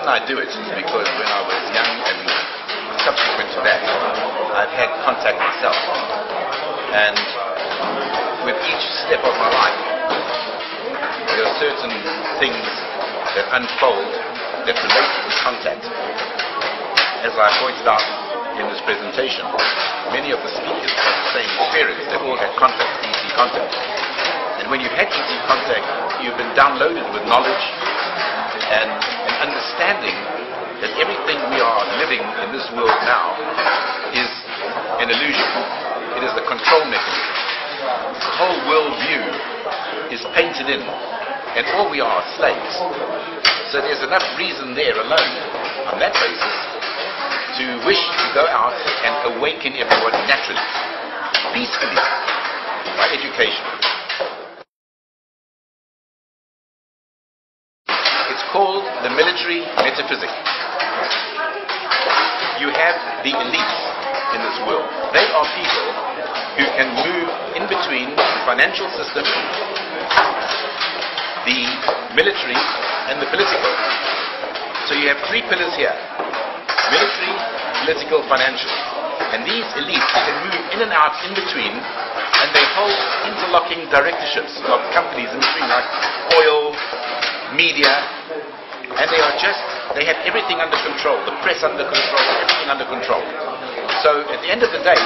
reason I do it is because when I was young and subsequent to that, I've had contact myself. And with each step of my life, there are certain things that unfold that relate to this contact. As I pointed out in this presentation, many of the speakers had the same experience. They've all had contact, DC contact. And when you've had DC contact, you've been downloaded with knowledge and an understanding that everything we are living in this world now is an illusion. It is a control mechanism. The whole world view is painted in, and all we are slaves. So there's enough reason there alone, on that basis, to wish to go out and awaken everybody naturally, peacefully, by education. It's called the military metaphysic. You have the elites in this world. They are people who can move in between the financial system, the military, and the political. So you have three pillars here: military, political, financial. And these elites can move in and out in between, and they hold interlocking directorships of companies in between, like oil, media, and they have everything under control, the press under control, everything under control. So at the end of the day,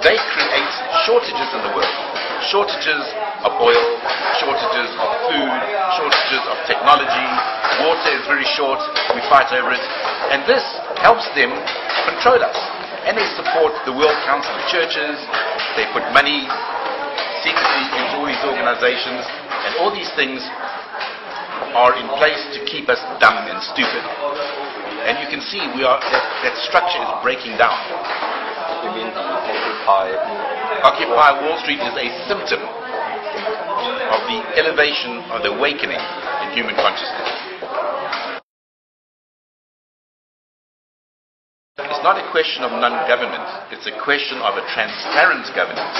they create shortages in the world. Shortages of oil, shortages of food, shortages of technology. Water is very short, we fight over it. And this helps them control us. And they support the World Council of Churches. They put money secretly into all these organizations. And all these things are in place to keep us dumb and stupid. And you can see that structure is breaking down. You mean the Occupy? Occupy Wall Street is a symptom of the elevation or the awakening in human consciousness. It's not a question of non-government, it's a question of a transparent government.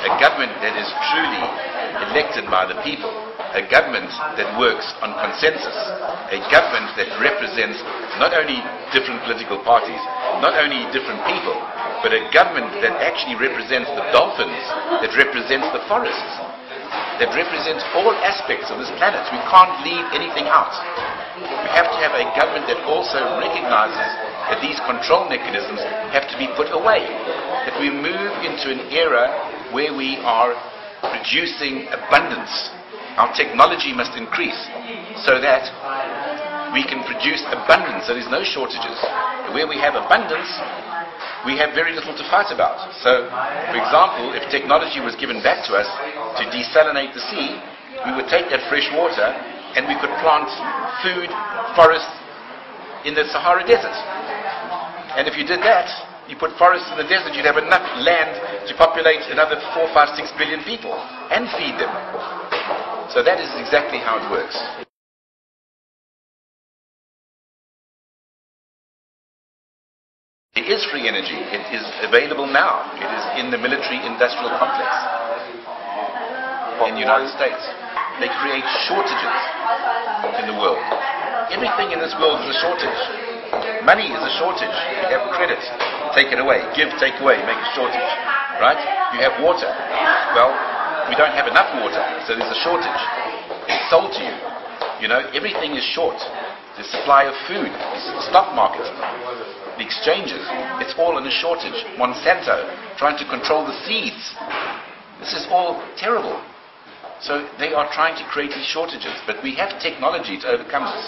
A government that is truly elected by the people. A government that works on consensus. A government that represents not only different political parties, not only different people, but a government that actually represents the dolphins, that represents the forests, that represents all aspects of this planet. We can't leave anything out. We have to have a government that also recognizes that these control mechanisms have to be put away. That we move into an era where we are producing abundance. Our technology must increase so that we can produce abundance, so there's no shortages. Where we have abundance, we have very little to fight about. So, for example, if technology was given back to us to desalinate the sea, we would take that fresh water and we could plant food, forests in the Sahara Desert. And if you did that, you put forests in the desert, you'd have enough land to populate another 4, 5, 6 billion people and feed them. So that is exactly how it works. It is free energy. It is available now. It is in the military-industrial complex in the United States. They create shortages in the world. Everything in this world is a shortage. Money is a shortage. You have credit, take it away. Give, take away, make a shortage. Right? You have water. Well, we don't have enough water, so there's a shortage. It's sold to you. You know, everything is short. The supply of food, the stock market, the exchanges, it's all in a shortage. Monsanto trying to control the seeds. This is all terrible. So they are trying to create these shortages, but we have technology to overcome this,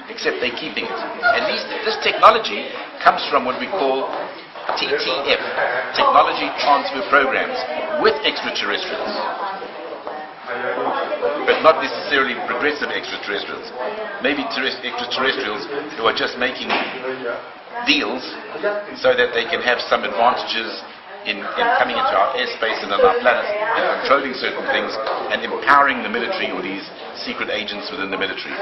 except they're keeping it. And this technology comes from what we call TTF, Technology Transfer Programs, with extraterrestrials. But not necessarily progressive extraterrestrials. Maybe extraterrestrials who are just making deals so that they can have some advantages in coming into our airspace and on our planet and controlling certain things and empowering the military or these secret agents within the military.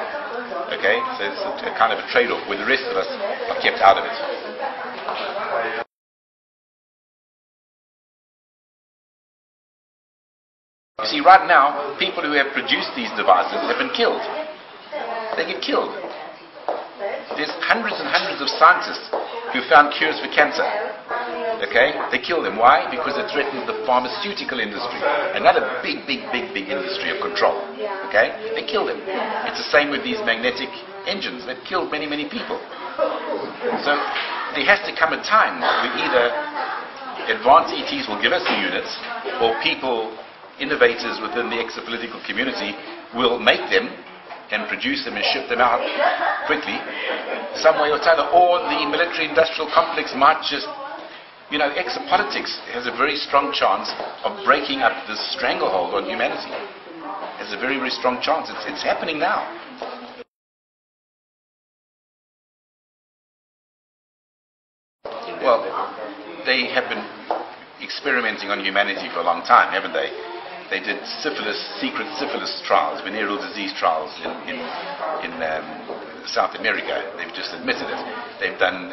Okay? So it's a kind of a trade-off where the rest of us are kept out of it. You see, right now, people who have produced these devices have been killed. They get killed. There's hundreds and hundreds of scientists who found cures for cancer. Okay? They kill them. Why? Because it threatens the pharmaceutical industry. Another big industry of control. Okay? They kill them. It's the same with these magnetic engines. They've killed many people. So there has to come a time where either advanced ETs will give us the units, or people, innovators within the exopolitical community, will make them and produce them and ship them out quickly, some way or other. Or the military-industrial complex might just, exopolitics has a very strong chance of breaking up this stranglehold on humanity. Has a very strong chance. It's happening now. Well, they have been experimenting on humanity for a long time, haven't they? They did secret syphilis trials, venereal disease trials in South America. They've just admitted it. They've done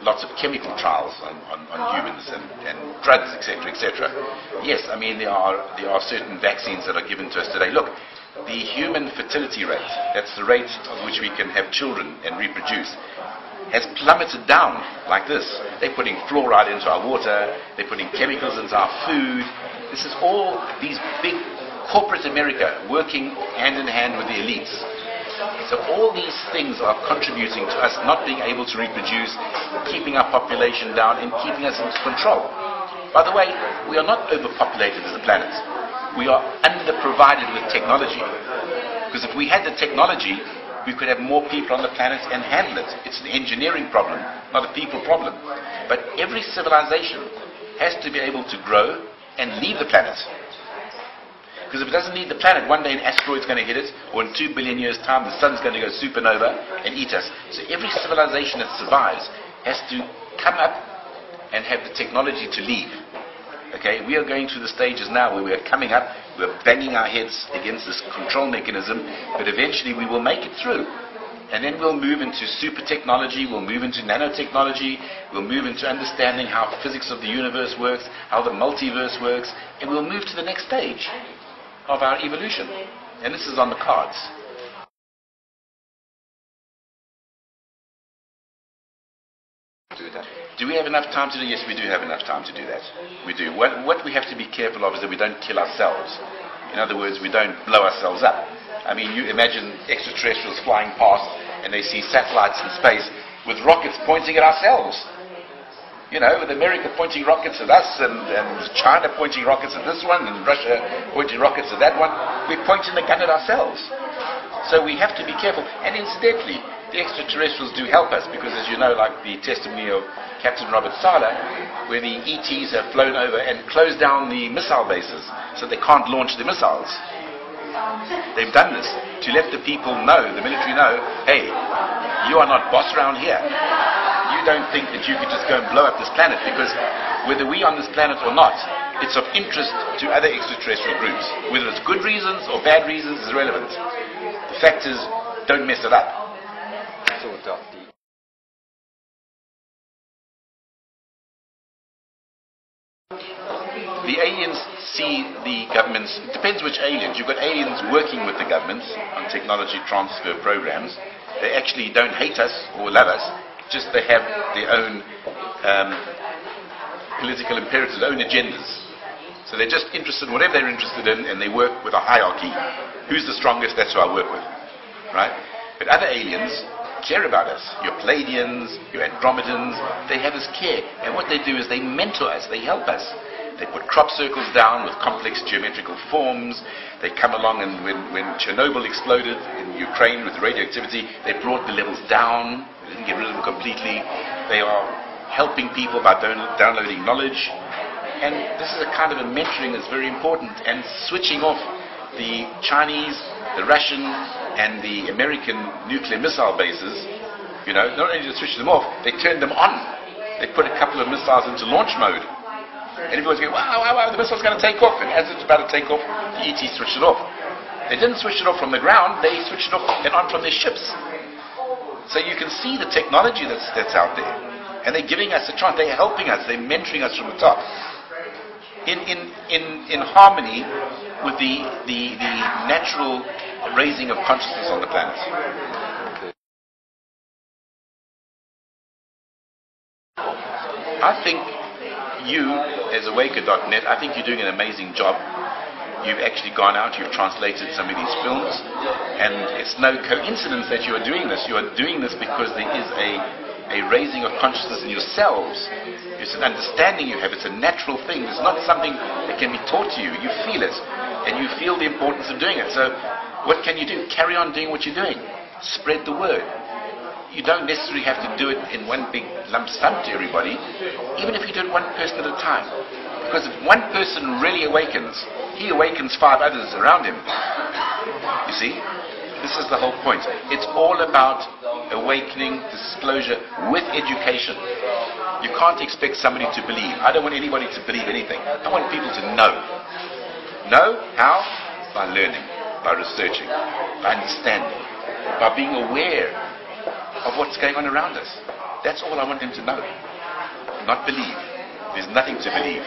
lots of chemical trials on humans and drugs, etc. Yes, I mean there are certain vaccines that are given to us today. Look, the human fertility rate, that's the rate of which we can have children and reproduce, has plummeted down like this. They're putting fluoride into our water, they're putting chemicals into our food. This is all these big corporate America working hand in hand with the elites. So all these things are contributing to us not being able to reproduce, keeping our population down and keeping us into control. By the way, we are not overpopulated as a planet. We are underprovided with technology. Because if we had the technology, we could have more people on the planet and handle it. It's an engineering problem, not a people problem. But every civilization has to be able to grow and leave the planet. Because if it doesn't need the planet, one day an asteroid's going to hit it, or in 2 billion years' time the sun's going to go supernova and eat us. So every civilization that survives has to come up and have the technology to leave. Okay, we are going through the stages now where we are coming up, we are banging our heads against this control mechanism, but eventually we will make it through. And then we'll move into super technology, we'll move into nanotechnology, we'll move into understanding how physics of the universe works, how the multiverse works, and we'll move to the next stage of our evolution. And this is on the cards. Do we have enough time to do? Yes, we do have enough time to do that. We do. What we have to be careful of is that we don't kill ourselves. In other words, we don't blow ourselves up. I mean, you imagine extraterrestrials flying past and they see satellites in space with rockets pointing at ourselves. With America pointing rockets at us and China pointing rockets at this one and Russia pointing rockets at that one. We're pointing the gun at ourselves. So we have to be careful. And incidentally, the extraterrestrials do help us because, as you know, like the testimony of Captain Robert Sala, where the ETs have flown over and closed down the missile bases so they can't launch the missiles. They've done this to let the people know, the military know, hey, you are not boss around here. You don't think that you could just go and blow up this planet, because whether we're on this planet or not, it's of interest to other extraterrestrial groups. Whether it's good reasons or bad reasons is irrelevant. The fact is, don't mess it up. The aliens see the governments, it depends which aliens. You've got aliens working with the governments on technology transfer programs. They actually don't hate us or love us, just they have their own political imperatives, their own agendas. So they're just interested in whatever they're interested in, and they work with a hierarchy. Who's the strongest, that's who I work with. Right? But other aliens care about us. Your Pleiadians, your Andromedans, they have this care. And what they do is they mentor us, they help us. They put crop circles down with complex geometrical forms. They come along, and when Chernobyl exploded in Ukraine with the radioactivity, they brought the levels down. They didn't get rid of them completely. They are helping people by downloading knowledge. And this is a kind of a mentoring that's very important. And switching off the Chinese, the Russian, and the American nuclear missile bases, not only to switch them off, they turned them on. They put a couple of missiles into launch mode. And everyone's going, wow, the missile's going to take off. And as it's about to take off, the ET switched it off. They didn't switch it off from the ground, they switched it off and on from their ships. So you can see the technology that's out there. And they're giving us a chance, they're helping us, they're mentoring us from the top. In harmony with the natural raising of consciousness on the planet. I think you, as Awaker.net, I think you're doing an amazing job. You've actually gone out, you've translated some of these films, and it's no coincidence that you are doing this. You are doing this because there is a raising of consciousness in yourselves. It's an understanding you have. It's a natural thing. It's not something that can be taught to you. You feel it, and you feel the importance of doing it. So what can you do? Carry on doing what you're doing. Spread the word. You don't necessarily have to do it in one big lump sum to everybody, even if you do it one person at a time. Because if one person really awakens, he awakens 5 others around him. You see? This is the whole point. It's all about awakening, disclosure with education. You can't expect somebody to believe. I don't want anybody to believe anything. I want people to know. Know how? By learning, by researching, by understanding, by being aware of what's going on around us. That's all I want them to know. Not believe. There's nothing to believe.